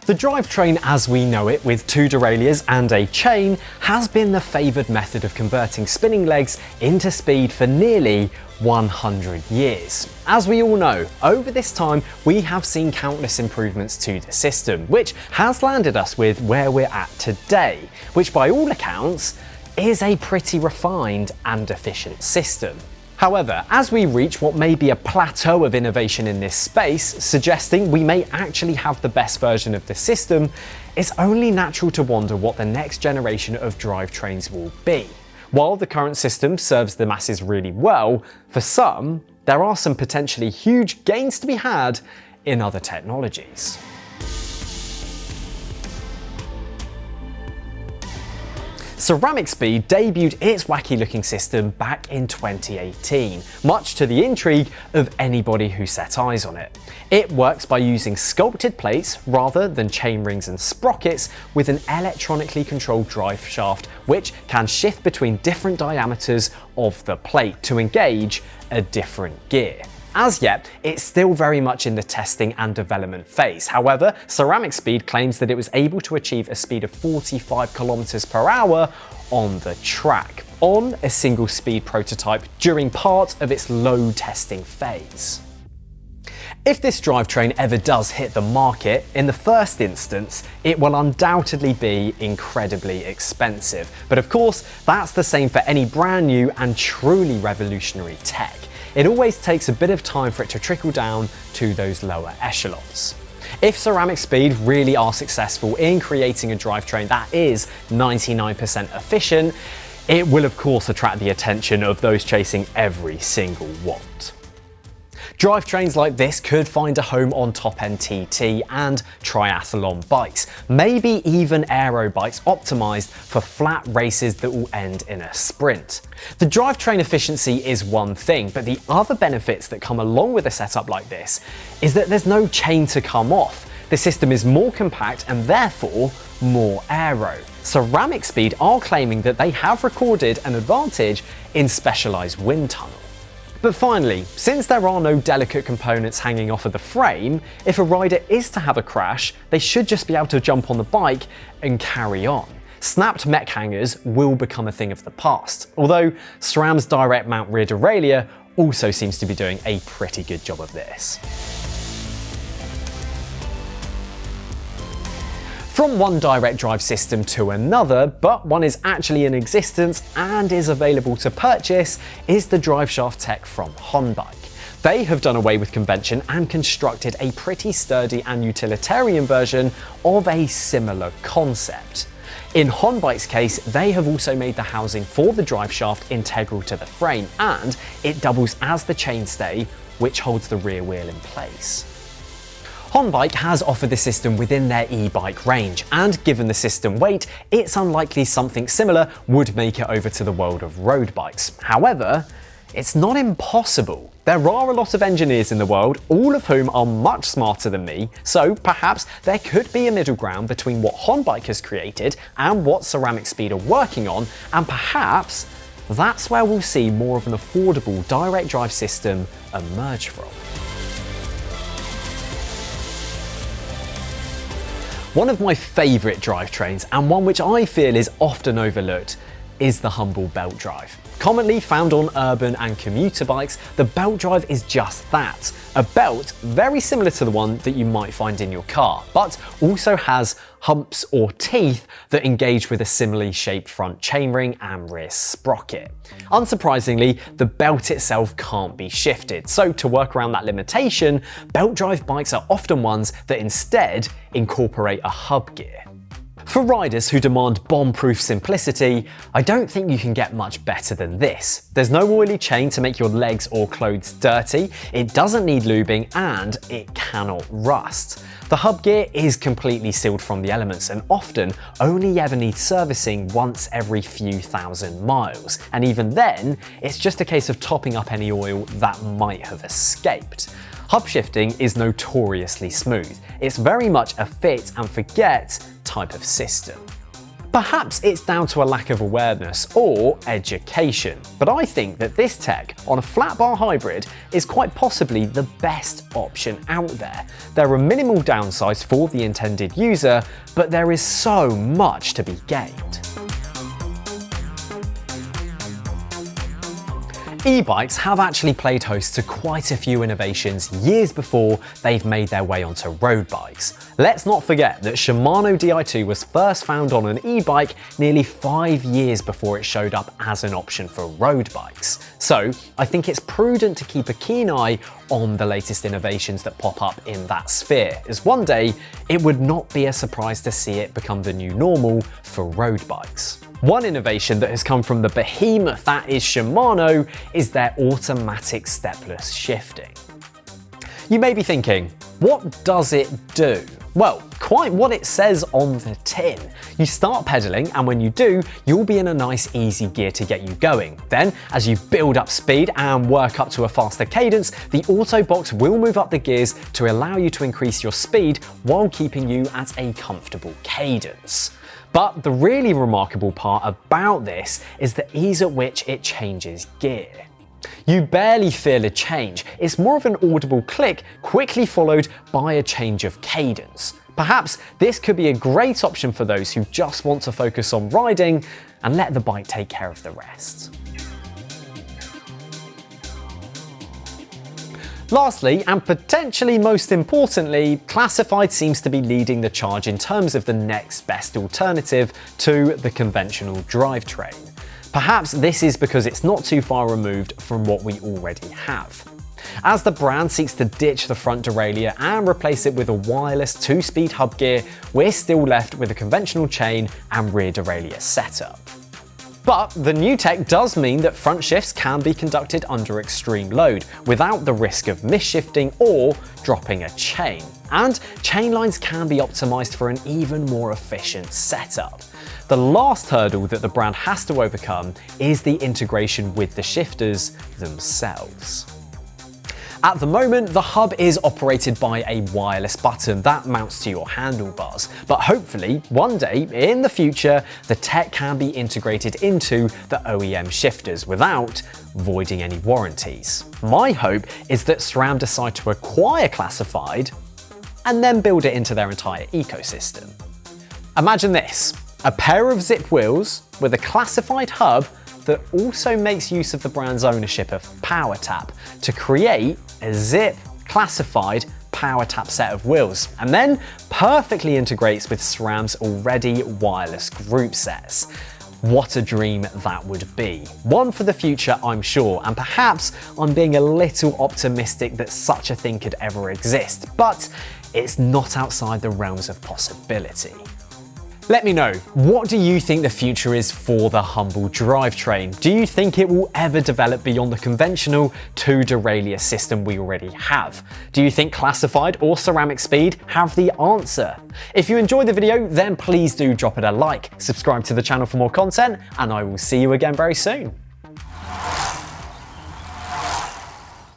The drivetrain as we know it, with two derailleurs and a chain, has been the favoured method of converting spinning legs into speed for nearly 100 years. As we all know, over this time we have seen countless improvements to the system, which has landed us with where we're at today, which by all accounts is a pretty refined and efficient system. However, as we reach what may be a plateau of innovation in this space, suggesting we may actually have the best version of the system, it's only natural to wonder what the next generation of drivetrains will be. While the current system serves the masses really well, for some, there are some potentially huge gains to be had in other technologies. CeramicSpeed debuted its wacky-looking system back in 2018, much to the intrigue of anybody who set eyes on it. It works by using sculpted plates rather than chain rings and sprockets, with an electronically controlled drive shaft which can shift between different diameters of the plate to engage a different gear. As yet, it's still very much in the testing and development phase. However, CeramicSpeed claims that it was able to achieve a speed of 45 km/h on the track, on a single speed prototype during part of its load testing phase. If this drivetrain ever does hit the market, in the first instance, it will undoubtedly be incredibly expensive. But of course, that's the same for any brand new and truly revolutionary tech. It always takes a bit of time for it to trickle down to those lower echelons. If CeramicSpeed really are successful in creating a drivetrain that is 99% efficient, it will of course attract the attention of those chasing every single watt. Drivetrains like this could find a home on top-end TT and triathlon bikes, maybe even aero bikes optimised for flat races that will end in a sprint. The drivetrain efficiency is one thing, but the other benefits that come along with a setup like this is that there's no chain to come off. The system is more compact and therefore more aero. CeramicSpeed are claiming that they have recorded an advantage in specialised wind tunnel. But finally, since there are no delicate components hanging off of the frame, if a rider is to have a crash, they should just be able to jump on the bike and carry on. Snapped mech hangers will become a thing of the past, although SRAM's direct mount rear derailleur also seems to be doing a pretty good job of this. From one direct drive system to another, but one is actually in existence and is available to purchase, is the driveshaft tech from Honbike. They have done away with convention and constructed a pretty sturdy and utilitarian version of a similar concept. In Honbike's case, they have also made the housing for the driveshaft integral to the frame, and it doubles as the chainstay which holds the rear wheel in place. Honbike has offered the system within their e-bike range, and given the system weight, it's unlikely something similar would make it over to the world of road bikes. However, it's not impossible. There are a lot of engineers in the world, all of whom are much smarter than me, so perhaps there could be a middle ground between what Honbike has created and what CeramicSpeed are working on, and perhaps that's where we'll see more of an affordable direct drive system emerge from. One of my favourite drivetrains, and one which I feel is often overlooked, is the humble belt drive. Commonly found on urban and commuter bikes, the belt drive is just that, a belt very similar to the one that you might find in your car, but also has humps or teeth that engage with a similarly shaped front chainring and rear sprocket. Unsurprisingly, the belt itself can't be shifted, so to work around that limitation, belt drive bikes are often ones that instead incorporate a hub gear. For riders who demand bomb-proof simplicity, I don't think you can get much better than this. There's no oily chain to make your legs or clothes dirty, it doesn't need lubing, and it cannot rust. The hub gear is completely sealed from the elements and often only ever needs servicing once every few thousand miles, and even then, it's just a case of topping up any oil that might have escaped. Hub shifting is notoriously smooth. It's very much a fit and forget type of system. Perhaps it's down to a lack of awareness or education, but I think that this tech on a flat bar hybrid is quite possibly the best option out there. There are minimal downsides for the intended user, but there is so much to be gained. E-bikes have actually played host to quite a few innovations years before they've made their way onto road bikes. Let's not forget that Shimano Di2 was first found on an e-bike nearly 5 years before it showed up as an option for road bikes. So I think it's prudent to keep a keen eye on the latest innovations that pop up in that sphere, as one day it would not be a surprise to see it become the new normal for road bikes. One innovation that has come from the behemoth that is Shimano is their automatic stepless shifting. You may be thinking, what does it do? Well, quite what it says on the tin. You start pedaling, and when you do, you'll be in a nice easy gear to get you going. Then, as you build up speed and work up to a faster cadence, the auto box will move up the gears to allow you to increase your speed while keeping you at a comfortable cadence. But the really remarkable part about this is the ease at which it changes gear. You barely feel a change, it's more of an audible click quickly followed by a change of cadence. Perhaps this could be a great option for those who just want to focus on riding and let the bike take care of the rest. Lastly, and potentially most importantly, Classified seems to be leading the charge in terms of the next best alternative to the conventional drivetrain. Perhaps this is because it's not too far removed from what we already have. As the brand seeks to ditch the front derailleur and replace it with a wireless 2-speed hub gear, we're still left with a conventional chain and rear derailleur setup. But the new tech does mean that front shifts can be conducted under extreme load without the risk of misshifting or dropping a chain. And chain lines can be optimized for an even more efficient setup. The last hurdle that the brand has to overcome is the integration with the shifters themselves. At the moment, the hub is operated by a wireless button that mounts to your handlebars, but hopefully, one day in the future, the tech can be integrated into the OEM shifters without voiding any warranties. My hope is that SRAM decide to acquire Classified and then build it into their entire ecosystem. Imagine this, a pair of zip wheels with a Classified hub that also makes use of the brand's ownership of PowerTap to create a zip Classified PowerTap set of wheels, and then perfectly integrates with SRAM's already wireless group sets. What a dream that would be. One for the future, I'm sure, and perhaps I'm being a little optimistic that such a thing could ever exist, but it's not outside the realms of possibility. Let me know, what do you think the future is for the humble drivetrain? Do you think it will ever develop beyond the conventional 2 derailleur system we already have? Do you think Classified or CeramicSpeed have the answer? If you enjoyed the video, then please do drop it a like, subscribe to the channel for more content, and I will see you again very soon.